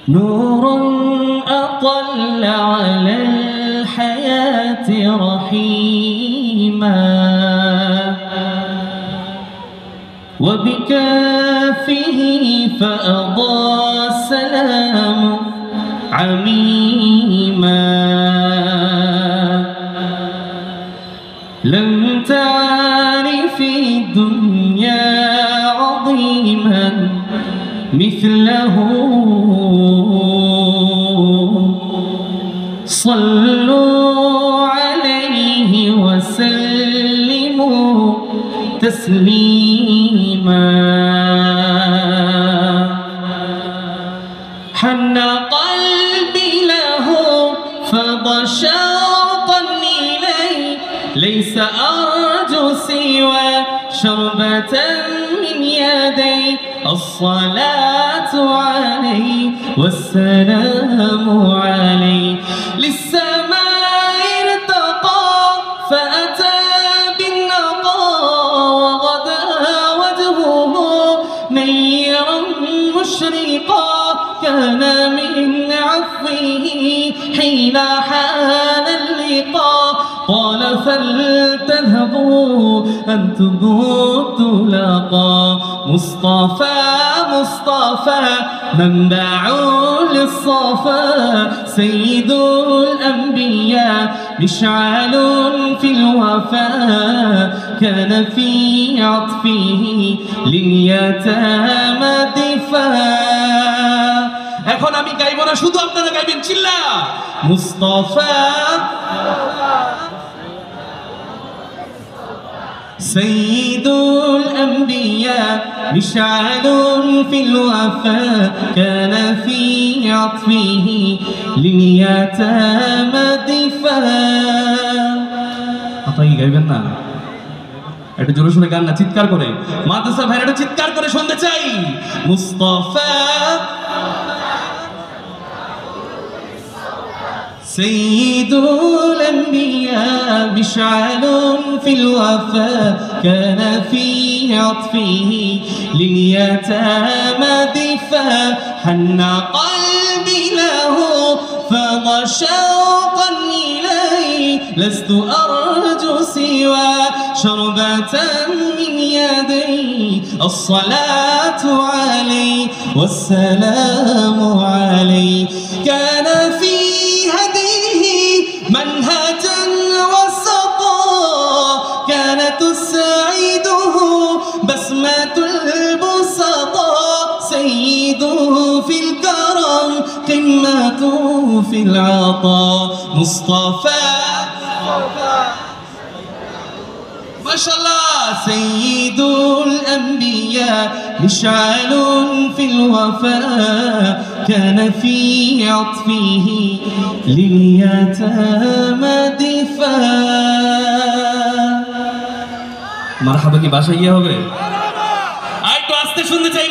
نور أطل على الحياة رحيما وبكافه فأضاء السلام عميما لم تعرف الدنيا عظيما مثله صلوا عليه وسلموا تسليما حن قلبي له فضى شوقا إليه ليس أرجو سوى شربة من يدي الصلاة عليه والسلام عليه للسماء ارتقى فأتى بالنقاء وغدا وجهه نيرا مشرقا كان من عفوه حين حان اللقاء قال فلتذهبوا أنتم الطلقاء مصطفى مصطفى منبع للصفا سيد الأنبياء مشعل في الوفاء كان في عطفه لليتامى دفاع এখন আমি গাইব না শুধু আপনারা গাইবেন চিল্লা মুস্তাফা سيد الأنبياء مشعل في الوفاء كان في عطفه لليتامى دفاع আপনারা গাইবেন না এটা জোরে শুনে গান না চিৎকার করে মাদ্রাসা ভাইরা এটা চিৎকার করে শুনতে চাই মুস্তাফা سيد الأنبياء مشعل في الوفاء كان في عطفه لليتامى دفاع حن قلبي له فضى شوقا إليه لست أرجو سوى شربة من يدي الصلاة عليه والسلام عليه كان في هديه منهجا وسطا كانت تسعده بسمة البسطاء سيده في الكرم قمته في العطاء مصطفى ما شاء الله سيد الأنبياء مشعل في الوفاء كان في عطفه لليتامى دفاع مرحبا কি বাসায় গিয়ে হবে আর একটু আস্তে শুনতে চাই